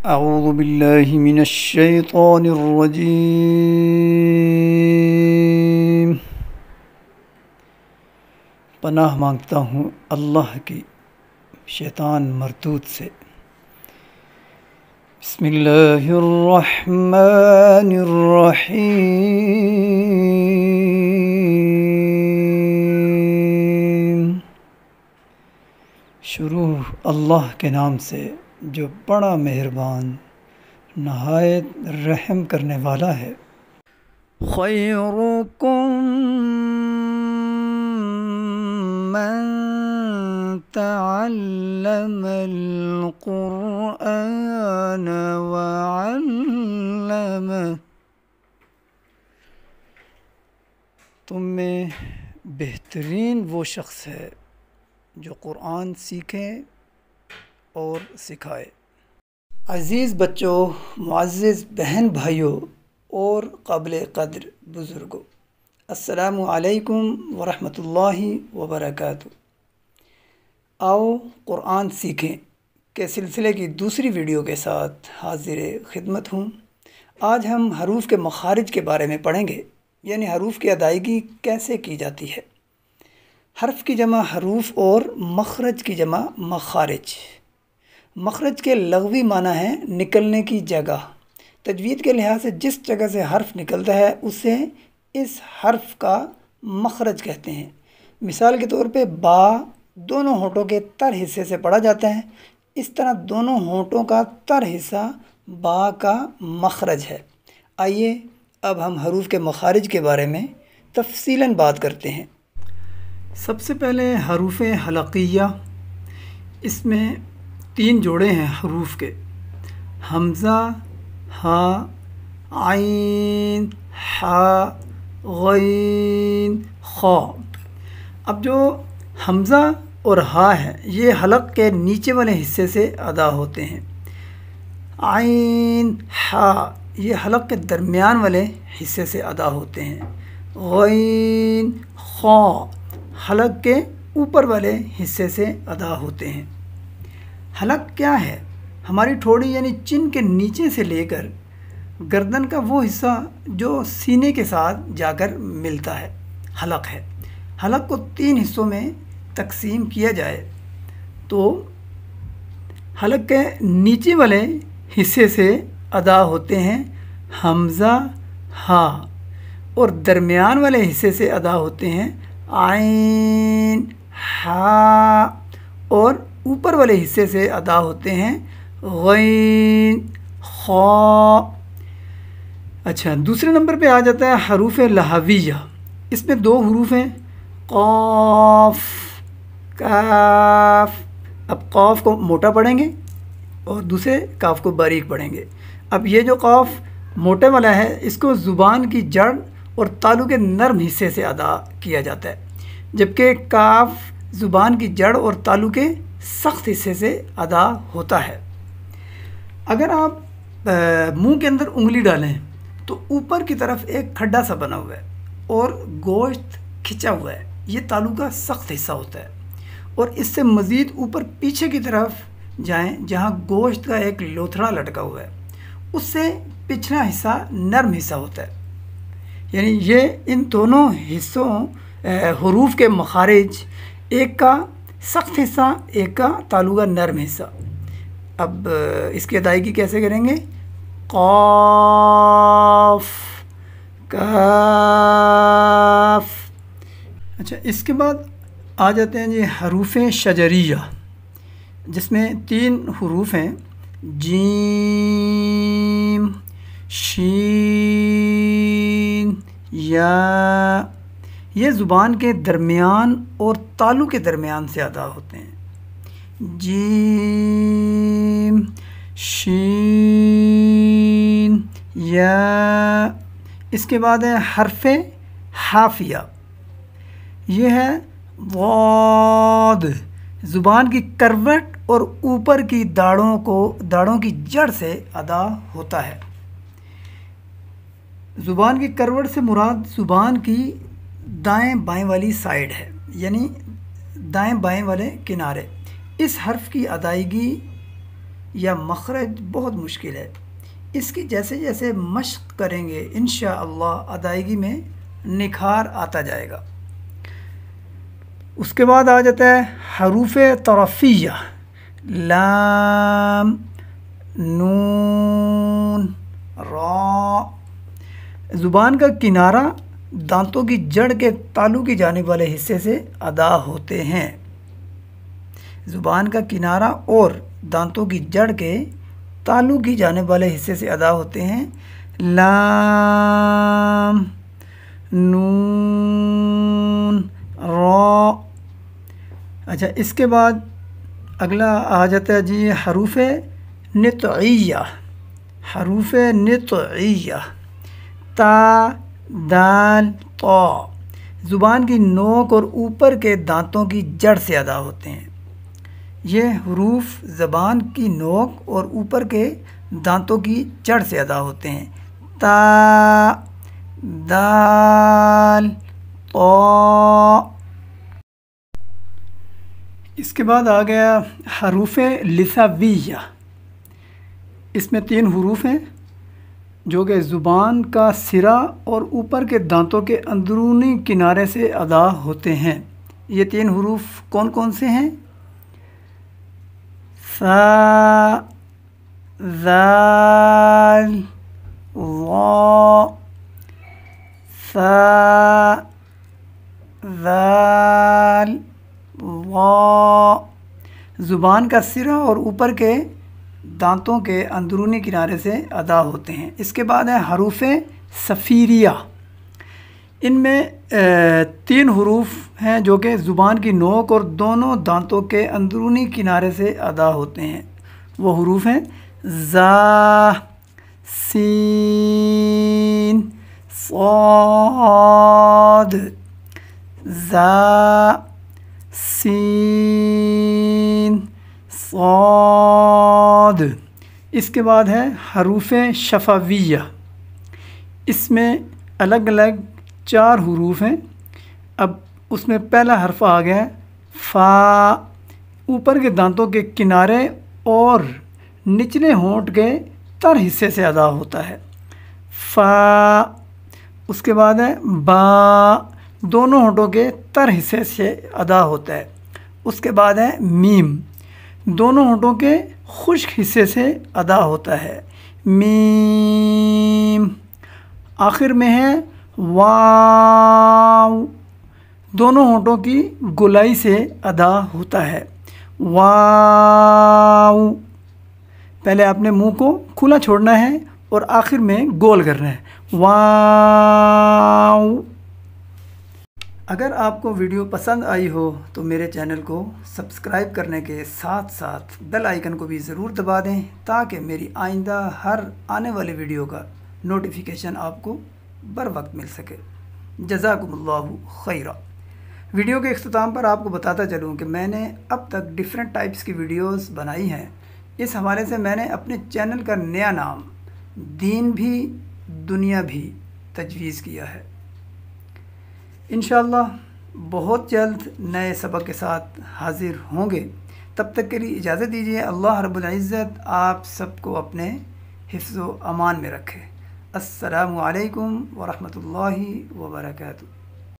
اعوذ باللہ من الشیطان الرجیم۔ پناہ مانگتا ہوں اللہ کی شیطان مردود سے۔ بسم اللہ الرحمن الرحیم۔ شروع اللہ کے نام سے جو بڑا مہربان نہایت رحم کرنے والا ہے۔ خیرکم من تعلم القرآن وعلمہ۔ تم میں بہترین وہ شخص ہے جو قرآن سیکھے اور سکھائے۔ عزیز بچوں، معزز بہن بھائیوں اور قابل قدر بزرگوں، السلام علیکم ورحمۃ اللہ وبرکاتہ۔ آؤ قرآن سیکھیں کے سلسلے کی دوسری ویڈیو کے ساتھ حاضر خدمت ہوں۔ آج ہم حروف کے مخارج کے بارے میں پڑھیں گے، یعنی حروف کی ادائیگی کیسے کی جاتی ہے۔ حرف کی جمع حروف اور مخرج کی جمع مخارج۔ مخرج کے لغوی معنی ہے نکلنے کی جگہ۔ تجوید کے لحاظ سے جس جگہ سے حرف نکلتا ہے اسے اس حرف کا مخرج کہتے ہیں۔ مثال کے طور پہ با دونوں ہونٹوں کے تر حصے سے پڑھا جاتا ہے، اس طرح دونوں ہونٹوں کا تر حصہ با کا مخرج ہے۔ آئیے اب ہم حروف کے مخارج کے بارے میں تفصیلاً بات کرتے ہیں۔ سب سے پہلے حروف حلقیہ، اس میں 3 جوڑے ہیں حروف کے: حمزہ، ہا، عین، حا، غین، خا۔ اب جو حمزہ اور ہا ہے یہ حلق کے نیچے والے حصے سے ادا ہوتے ہیں۔ عین، حا یہ حلق کے درمیان والے حصے سے ادا ہوتے ہیں۔ غین، خا حلق کے اوپر والے حصے سے ادا ہوتے ہیں۔ حلق کیا ہے؟ ہماری ٹھوڑی یعنی چن کے نیچے سے لے کر گردن کا وہ حصہ جو سینے کے ساتھ جا کر ملتا ہے، حلق ہے۔ حلق کو 3 حصوں میں تقسیم کیا جائے تو حلق کے نیچے والے حصے سے ادا ہوتے ہیں حمزہ، ہا، اور درمیان والے حصے سے ادا ہوتے ہیں عین، حا، اور اوپر والے حصے سے ادا ہوتے ہیں غین، خا۔ اچھا، دوسرے نمبر پہ آ جاتا ہے حروف لہویہ۔ اس میں 2 حروف ہیں، قاف، کاف۔ اب قاف کو موٹا پڑھیں گے اور دوسرے کاف کو باریک پڑھیں گے۔ اب یہ جو قاف موٹے والا ہے اس کو زبان کی جڑ اور تالو کے نرم حصے سے ادا کیا جاتا ہے، جبکہ کاف زبان کی جڑ اور تالو کے سخت حصے سے ادا ہوتا ہے۔ اگر آپ منہ کے اندر انگلی ڈالیں تو اوپر کی طرف ایک کھڈا سا بنا ہوا ہے اور گوشت کھچا ہوا ہے، یہ تالو کا سخت حصہ ہوتا ہے۔ اور اس سے مزید اوپر پیچھے کی طرف جائیں جہاں گوشت کا ایک لوتھڑا لٹکا ہوا ہے، اس سے پچھلا حصہ نرم حصہ ہوتا ہے۔ یعنی یہ ان دونوں حصوں حروف کے مخارج، ایک کا سخت حصہ ایک کا تالو کا نرم حصہ۔ اب اس کی ادائیگی کیسے کریں گے؟ قاف، کاف۔ اچھا، اس کے بعد آ جاتے ہیں جی حروف شجریہ، جس میں 3 حروف ہیں، جیم، شین، یا۔ یہ زبان کے درمیان اور تالو کے درمیان سے ادا ہوتے ہیں، جیم، شین، یا۔ اس کے بعد ہے حرف حافیہ، یہ ہے ضاد، زبان کی کروٹ اور اوپر کی داڑھوں کی جڑ سے ادا ہوتا ہے۔ زبان کی کروٹ سے مراد زبان کی دائیں بائیں والی سائیڈ ہے، یعنی دائیں بائیں والے کنارے۔ اس حرف کی ادائیگی یا مخرج بہت مشکل ہے۔ اس کی جیسے جیسے مشق کریں گے انشاءاللہ ادائیگی میں نکھار آتا جائے گا۔ اس کے بعد آ جاتا ہے حروف طرفیہ، لام، نون، را۔ زبان کا کنارہ دانتوں کی جڑ کے تالو کی جانب والے حصے سے ادا ہوتے ہیں۔ زبان کا کنارہ اور دانتوں کی جڑ کے تالو کی جانب والے حصے سے ادا ہوتے ہیں۔ لام، نون، را۔ اچھا، اس کے بعد اگلا آ جاتا ہے جی حروف نطعیہ۔ حروف نطعیہ، تا، دال، طا، زبان کی نوک اور اوپر کے دانتوں کی جڑ سے ادا ہوتے ہیں۔ یہ حروف زبان کی نوک اور اوپر کے دانتوں کی جڑ سے ادا ہوتے ہیں۔ تا، دال، طا۔ اس کے بعد آ گیا حروف لثویہ۔ اس میں 3 حروف ہیں جو کہ زبان کا سرا اور اوپر کے دانتوں کے اندرونی کنارے سے ادا ہوتے ہیں۔ یہ 3 حروف کون کون سے ہیں؟ ثا، ذال، ظا۔ ثا، ذال، ظا۔ زبان کا سرا اور اوپر کے دانتوں کے اندرونی کنارے سے ادا ہوتے ہیں۔ اس کے بعد ہے حروف صفیریہ۔ ان میں 3 حروف ہیں جو کہ زبان کی نوک اور دونوں دانتوں کے اندرونی کنارے سے ادا ہوتے ہیں۔ وہ حروف ہیں زا، سین، صاد۔ زا، سین، صاد۔ اس کے بعد ہے حروف شفویہ۔ اس میں الگ الگ 4 حروف ہیں۔ اب اس میں پہلا حرف آ گیا ہے فا، اوپر کے دانتوں کے کنارے اور نچلے ہونٹ کے تر حصے سے ادا ہوتا ہے، فا۔ اس کے بعد ہے با، دونوں ہونٹوں کے تر حصے سے ادا ہوتا ہے۔ اس کے بعد ہے میم، دونوں ہونٹوں کے خشک حصے سے ادا ہوتا ہے، میم۔ آخر میں ہے واو، دونوں ہونٹوں کی گولائی سے ادا ہوتا ہے، واو۔ پہلے آپ نے منہ کو کھلا چھوڑنا ہے اور آخر میں گول کرنا ہے، واو۔ اگر آپ کو ویڈیو پسند آئی ہو تو میرے چینل کو سبسکرائب کرنے کے ساتھ ساتھ بیل آئیکن کو بھی ضرور دبا دیں تاکہ میری آئندہ ہر آنے والی ویڈیو کا نوٹیفیکیشن آپ کو بر وقت مل سکے۔ جزاکم اللہ خیرہ۔ ویڈیو کے اختتام پر آپ کو بتاتا چلوں کہ میں نے اب تک ڈیفرنٹ ٹائپس کی ویڈیوز بنائی ہیں۔ اس حوالے سے میں نے اپنے چینل کا نیا نام دین بھی دنیا بھی تجویز کیا ہے۔ انشاءاللہ بہت جلد نئے سبق کے ساتھ حاضر ہوں گے۔ تب تک کے لیے اجازت دیجیے۔ اللہ رب العزت آپ سب کو اپنے حفظ و امان میں رکھے۔ السلام علیکم ورحمۃ اللہ وبرکاتہ۔